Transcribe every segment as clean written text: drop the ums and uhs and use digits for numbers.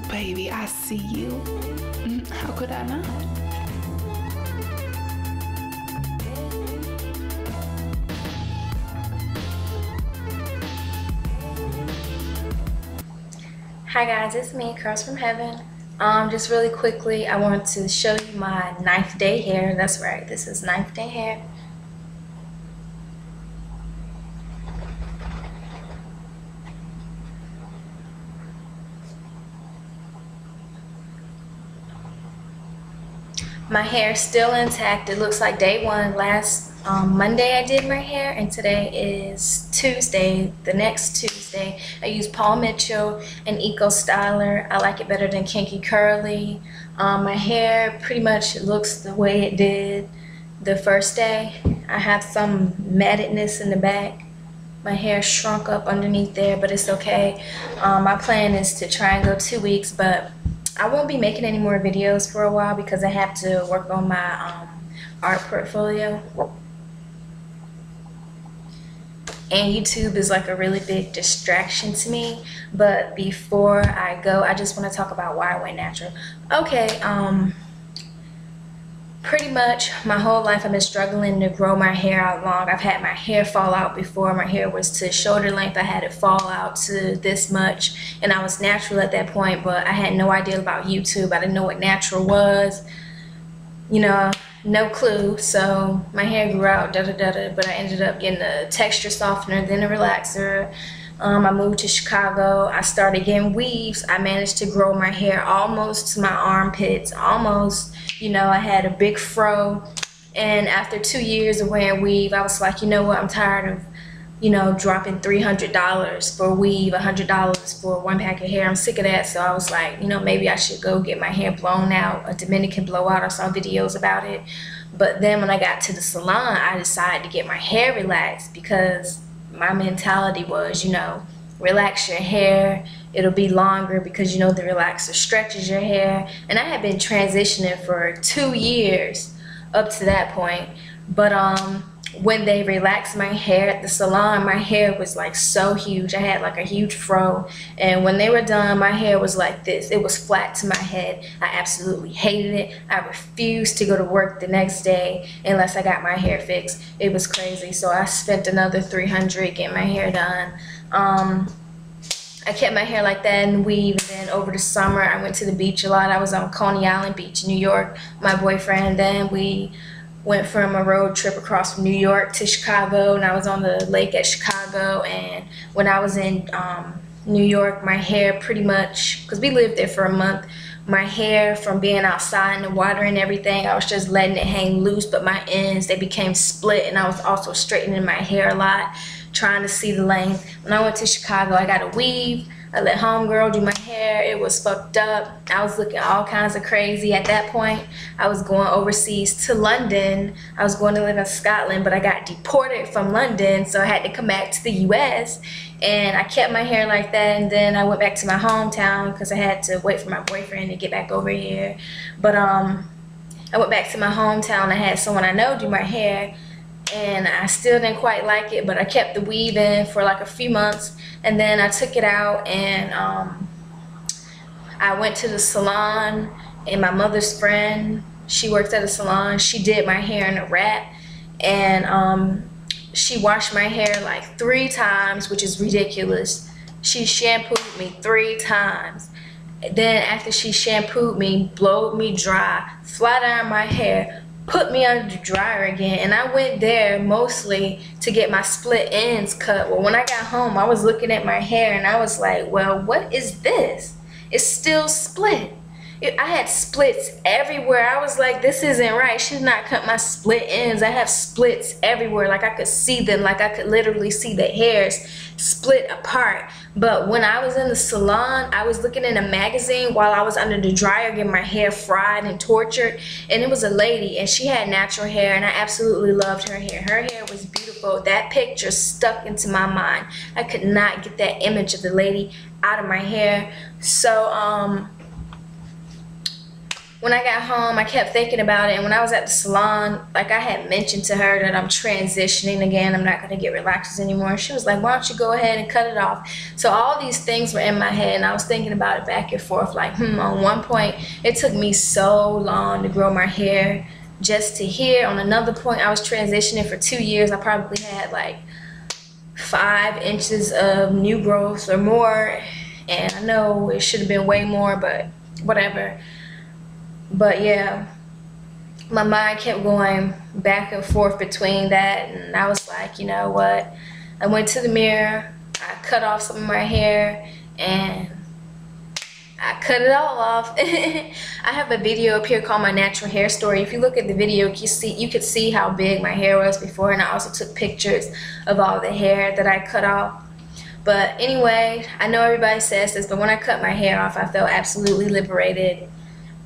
baby, I see you. How could I not? Hi guys, it's me, Curls from Heaven. Just really quickly, I wanted to show you my 9th day hair. That's right, this is 9th day hair. My hair is still intact. It looks like day one. Last Monday I did my hair, and today is Tuesday, the next Tuesday. I use Paul Mitchell and Eco Styler. I like it better than Kinky Curly. My hair pretty much looks the way it did the first day. I have some mattedness in the back. My hair shrunk up underneath there, but it's okay. My plan is to try and go 2 weeks, but I won't be making any more videos for a while because I have to work on my art portfolio. And YouTube is like a really big distraction to me. But before I go, I just want to talk about why I went natural. Okay, pretty much my whole life I've been struggling to grow my hair out long. I've had my hair fall out before. My hair was to shoulder length. I had it fall out to this much, and I was natural at that point, but I had no idea about YouTube. I didn't know what natural was, you know, no clue. So my hair grew out, but I ended up getting a texture softener, then a relaxer. I moved to Chicago. I started getting weaves. I managed to grow my hair almost to my armpits, almost. You know, I had a big fro, and after 2 years of wearing weave, I was like, you know what, I'm tired of, you know, dropping $300 for weave, $100 for 1 pack of hair. I'm sick of that. So I was like, you know, maybe I should go get my hair blown out, a Dominican blowout. I saw videos about it. But then when I got to the salon, I decided to get my hair relaxed because my mentality was, you know, relax your hair, it'll be longer because, you know, the relaxer stretches your hair. And I had been transitioning for 2 years up to that point, but when they relaxed my hair at the salon, my hair was like so huge. I had like a huge fro, and when they were done, my hair was like this. It was flat to my head. I absolutely hated it. I refused to go to work the next day unless I got my hair fixed. It was crazy. So I spent another $300 getting my hair done. I kept my hair like that and weave, and then over the summer I went to the beach a lot. I was on Coney Island Beach, New York, my boyfriend. Then we went from a road trip across from New York to Chicago, and I was on the lake at Chicago. And when I was in New York, my hair pretty much, because we lived there for a month, my hair from being outside in the water and everything, I was just letting it hang loose, but my ends, they became split, and I was also straightening my hair a lot, trying to see the length. When I went to Chicago, I got a weave. I let homegirl do my hair. It was fucked up. I was looking all kinds of crazy. At that point, I was going overseas to London. I was going to live in Scotland, but I got deported from London, so I had to come back to the US. And I kept my hair like that, and then I went back to my hometown because I had to wait for my boyfriend to get back over here. But I went back to my hometown. I had someone I know do my hair, and I still didn't quite like it, but I kept the weave in for like a few months, and then I took it out, and I went to the salon, and my mother's friend, she works at a salon, she did my hair in a wrap, and she washed my hair like 3 times, which is ridiculous. She shampooed me 3 times. Then after she shampooed me, blowed me dry, flat ironed my hair, put me under the dryer again, and I went there mostly to get my split ends cut. Well, when I got home, I was looking at my hair and I was like, well, what is this? It's still split. I had splits everywhere. I was like, this isn't right. She did not cut my split ends. I have splits everywhere. Like I could see them. Like I could literally see the hairs split apart. But when I was in the salon, I was looking in a magazine while I was under the dryer getting my hair fried and tortured. And it was a lady, and she had natural hair, and I absolutely loved her hair. Her hair was beautiful. That picture stuck into my mind. I could not get that image of the lady out of my hair. So, when I got home, I kept thinking about it, and when I was at the salon, like I had mentioned to her that I'm transitioning again, I'm not going to get relaxers anymore. She was like, why don't you go ahead and cut it off? So all these things were in my head, and I was thinking about it back and forth, like, on one point, it took me so long to grow my hair just to here. On another point, I was transitioning for 2 years. I probably had like 5 inches of new growth or more, and I know it should have been way more, but whatever. But yeah, my mind kept going back and forth between that, and I was like, you know what? I went to the mirror, I cut off some of my hair, and I cut it all off. I have a video up here called My Natural Hair Story. If you look at the video, you could see how big my hair was before, and I also took pictures of all the hair that I cut off. But anyway, I know everybody says this, but when I cut my hair off, I felt absolutely liberated.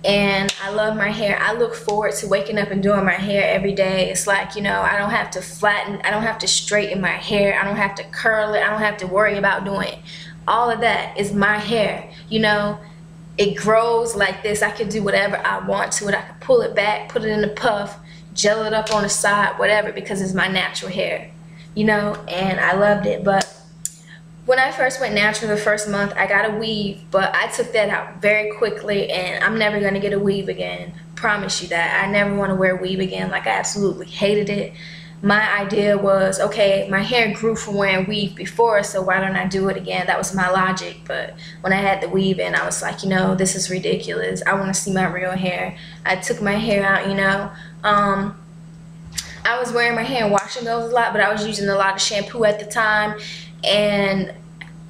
And I love my hair. I look forward to waking up and doing my hair every day. It's like, you know, I don't have to flatten, I don't have to straighten my hair, I don't have to curl it, I don't have to worry about doing it. All of that is my hair, you know. It grows like this. I can do whatever I want to it. I can pull it back, put it in a puff, gel it up on the side, whatever, because it's my natural hair, you know, and I loved it. But when I first went natural the first month, I got a weave, but I took that out very quickly, and I'm never going to get a weave again. Promise you that. I never want to wear a weave again. Like, I absolutely hated it. My idea was, okay, my hair grew from wearing weave before, so why don't I do it again? That was my logic. But when I had the weave in, I was like, you know, this is ridiculous. I want to see my real hair. I took my hair out, you know. I was wearing my hair in wash and goes a lot, but I was using a lot of shampoo at the time. And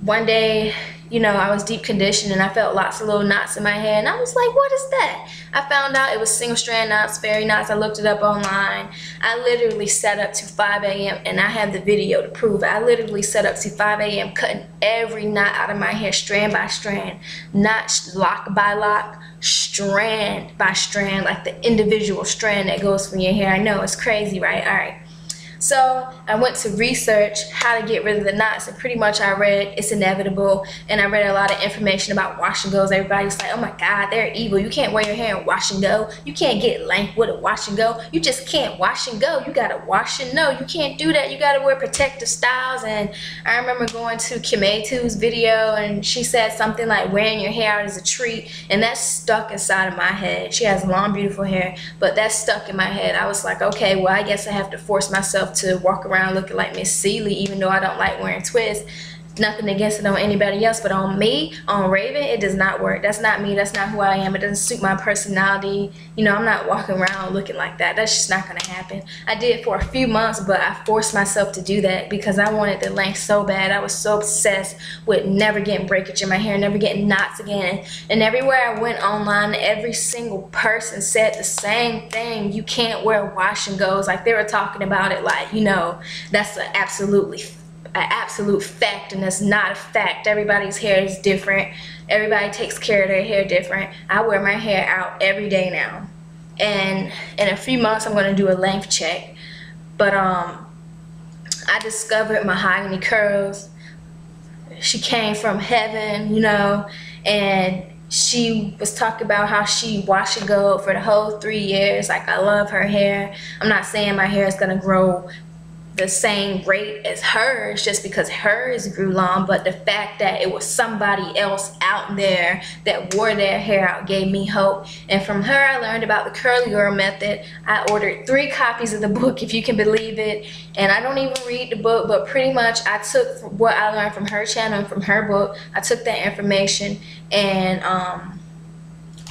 one day, you know, I was deep conditioned and I felt lots of little knots in my hair, and I was like, what is that? I found out it was single strand knots, fairy knots. I looked it up online. I literally sat up to 5 a.m. and I have the video to prove it. I literally sat up to 5 a.m. cutting every knot out of my hair, strand by strand, not lock by lock, strand by strand, like the individual strand that goes from your hair. I know, it's crazy, right? All right. So I went to research how to get rid of the knots, and pretty much I read It's Inevitable, and I read a lot of information about wash and goes. Everybody's like, oh my God, they're evil. You can't wear your hair and wash and go. You can't get length with a wash and go. You just can't wash and go. You gotta wash and know. You can't do that. You gotta wear protective styles. And I remember going to Kimetu's video, and she said something like wearing your hair out as a treat, and that stuck inside of my head. She has long, beautiful hair, but that stuck in my head. I was like, okay, well, I guess I have to force myself to walk around looking like Miss Celie, even though I don't like wearing twists. Nothing against it on anybody else, but on me, on Raven, it does not work. That's not me. That's not who I am. It doesn't suit my personality. You know, I'm not walking around looking like that. That's just not going to happen. I did it for a few months, but I forced myself to do that because I wanted the length so bad. I was so obsessed with never getting breakage in my hair, never getting knots again. And everywhere I went online, every single person said the same thing. You can't wear wash and goes. Like, they were talking about it like, you know, that's an absolute fact, and that's not a fact. Everybody's hair is different. Everybody takes care of their hair different. I wear my hair out every day now, and in a few months I'm going to do a length check. But I discovered Mahogany Curls. She came from heaven, you know, and she was talking about how she wash and go for the whole 3 years. Like, I love her hair. I'm not saying my hair is going to grow the same rate as hers just because hers grew long, but the fact that it was somebody else out there that wore their hair out gave me hope. And from her, I learned about the Curly Girl method. I ordered 3 copies of the book, if you can believe it, and I don't even read the book, but pretty much I took what I learned from her channel and from her book. I took that information and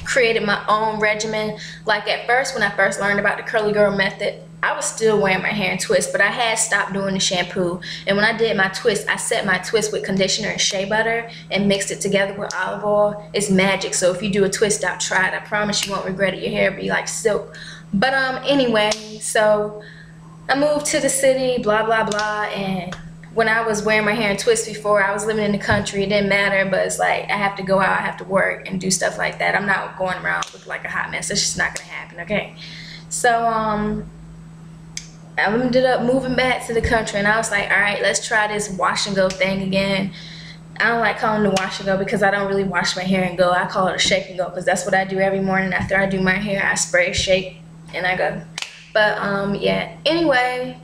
created my own regimen. Like, at first, when I first learned about the Curly Girl method, I was still wearing my hair in twists, but I had stopped doing the shampoo. And when I did my twist, I set my twist with conditioner and shea butter and mixed it together with olive oil. It's magic. So if you do a twist out, try it. I promise you won't regret it. Your hair will be like silk. But anyway, so I moved to the city, blah, blah, blah. And when I was wearing my hair in twists before, I was living in the country. It didn't matter, but it's like I have to go out, I have to work and do stuff like that. I'm not going around looking like a hot mess. That's just not going to happen, okay? So, I ended up moving back to the country, and I was like, all right, let's try this wash and go thing again. I don't like calling it a wash and go because I don't really wash my hair and go. I call it a shake and go because that's what I do every morning after I do my hair. I spray, shake, and I go. But yeah, anyway,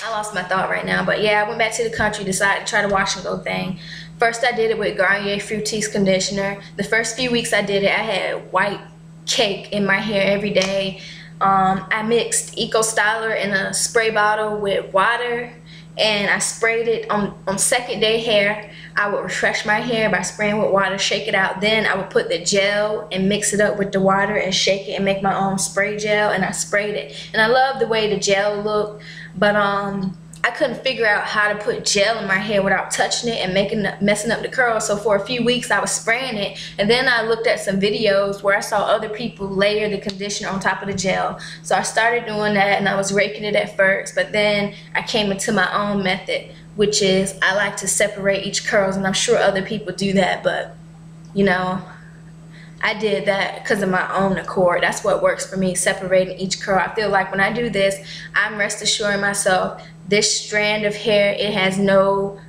I lost my thought right now. But yeah, I went back to the country, decided to try the wash and go thing. First I did it with Garnier Fructis conditioner. The first few weeks I did it, I had white cake in my hair every day. I mixed Eco Styler in a spray bottle with water, and I sprayed it on second day hair. I would refresh my hair by spraying with water, shake it out. Then I would put the gel and mix it up with the water and shake it and make my own spray gel, and I sprayed it. And I love the way the gel looked, but I couldn't figure out how to put gel in my hair without touching it and messing up the curls. So for a few weeks I was spraying it, and then I looked at some videos where I saw other people layer the conditioner on top of the gel. So I started doing that, and I was raking it at first, but then I came into my own method, which is I like to separate each curls, and I'm sure other people do that, but you know, I did that because of my own accord. That's what works for me, separating each curl. I feel like when I do this, I'm rest assuring myself this strand of hair, it has no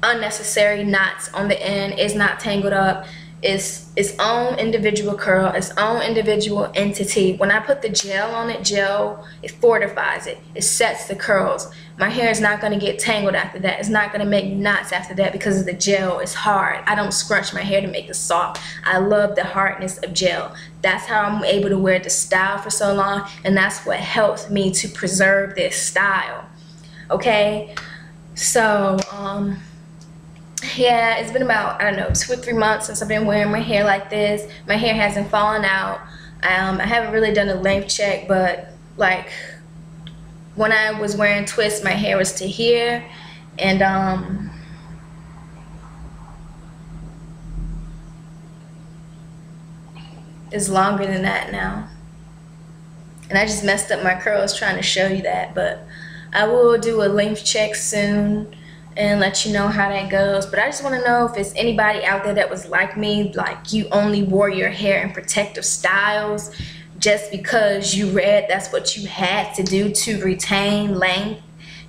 unnecessary knots on the end. It's not tangled up. It's its own individual curl, its own individual entity. When I put the gel on it, it fortifies it. It sets the curls. My hair is not going to get tangled after that. It's not going to make knots after that because of the gel. It's hard. I don't scrunch my hair to make it soft. I love the hardness of gel. That's how I'm able to wear the style for so long, and that's what helps me to preserve this style. Okay, so yeah, it's been about, I don't know, 2 or 3 months since I've been wearing my hair like this. My hair hasn't fallen out. I haven't really done a length check, but like when I was wearing twists, my hair was to here, and it's longer than that now. And I just messed up my curls trying to show you that, but I will do a length check soon and let you know how that goes. But I just want to know if there's anybody out there that was like me, like you only wore your hair in protective styles just because you read that's what you had to do to retain length.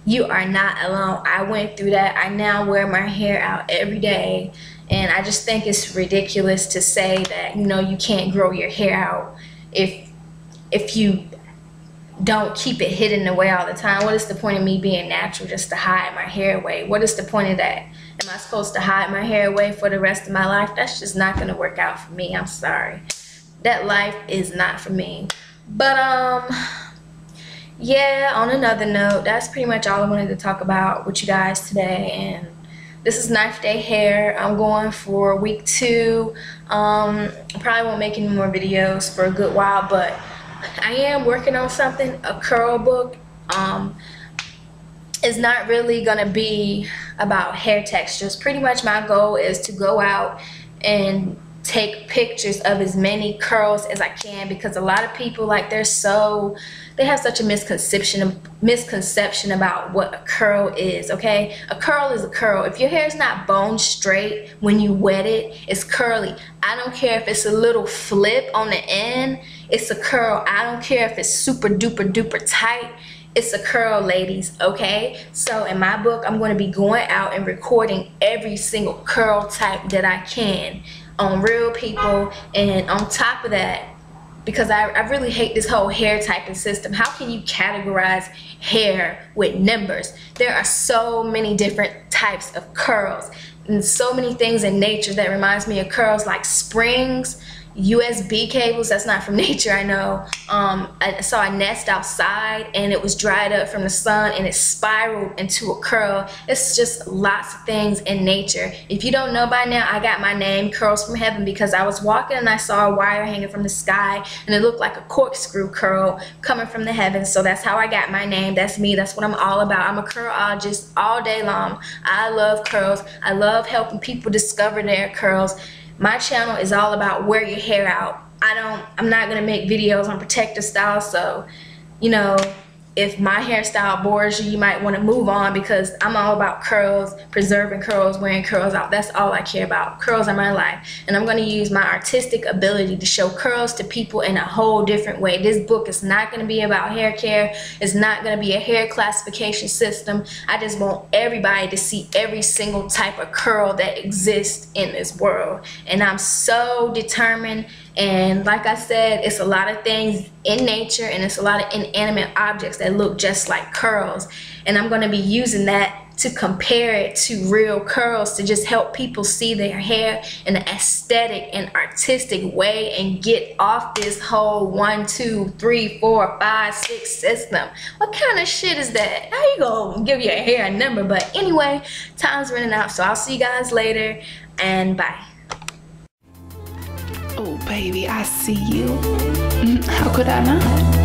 You are not alone. I went through that. I now wear my hair out every day, and I just think it's ridiculous to say that, you know, you can't grow your hair out if you don't keep it hidden away all the time. What is the point of me being natural just to hide my hair away? What is the point of that? Am I supposed to hide my hair away for the rest of my life? That's just not going to work out for me. I'm sorry. That life is not for me. But yeah, on another note, that's pretty much all I wanted to talk about with you guys today. And this is Knife Day Hair. I'm going for week 2. I probably won't make any more videos for a good while, but I am working on something, a curl book. It's not really gonna be about hair textures. Pretty much my goal is to go out and take pictures of as many curls as I can, because a lot of people, like, they have such a misconception about what a curl is. Okay, a curl is a curl. If your hair is not bone straight when you wet it, it's curly. I don't care if it's a little flip on the end, it's a curl. I don't care if it's super duper duper tight, it's a curl, ladies. Okay, so in my book, I'm going to be going out and recording every single curl type that I can on real people. And on top of that, because I really hate this whole hair typing system. How can you categorize hair with numbers? There are so many different types of curls and so many things in nature that reminds me of curls, like springs, USB cables. That's not from nature, I know. I saw a nest outside and it was dried up from the sun and it spiraled into a curl. It's just lots of things in nature. If you don't know by now, I got my name Curls from Heaven because I was walking and I saw a wire hanging from the sky and it looked like a corkscrew curl coming from the heavens. So that's how I got my name. That's me. That's what I'm all about. I'm a curlologist all day long. I love curls. I love helping people discover their curls. My channel is all about wear your hair out. I'm not gonna make videos on protective styles, so, you know, if my hairstyle bores you, you might want to move on, because I'm all about curls, preserving curls, wearing curls out. That's all I care about. Curls are my life. And I'm going to use my artistic ability to show curls to people in a whole different way. This book is not going to be about hair care. It's not going to be a hair classification system. I just want everybody to see every single type of curl that exists in this world. And I'm so determined. And like I said, it's a lot of things in nature, and it's a lot of inanimate objects that look just like curls. And I'm going to be using that to compare it to real curls, to just help people see their hair in an aesthetic and artistic way and get off this whole 1, 2, 3, 4, 5, 6 system. What kind of shit is that? How you gonna give your hair a number? But anyway, time's running out, so I'll see you guys later, and bye. Oh, baby, I see you. How could I not?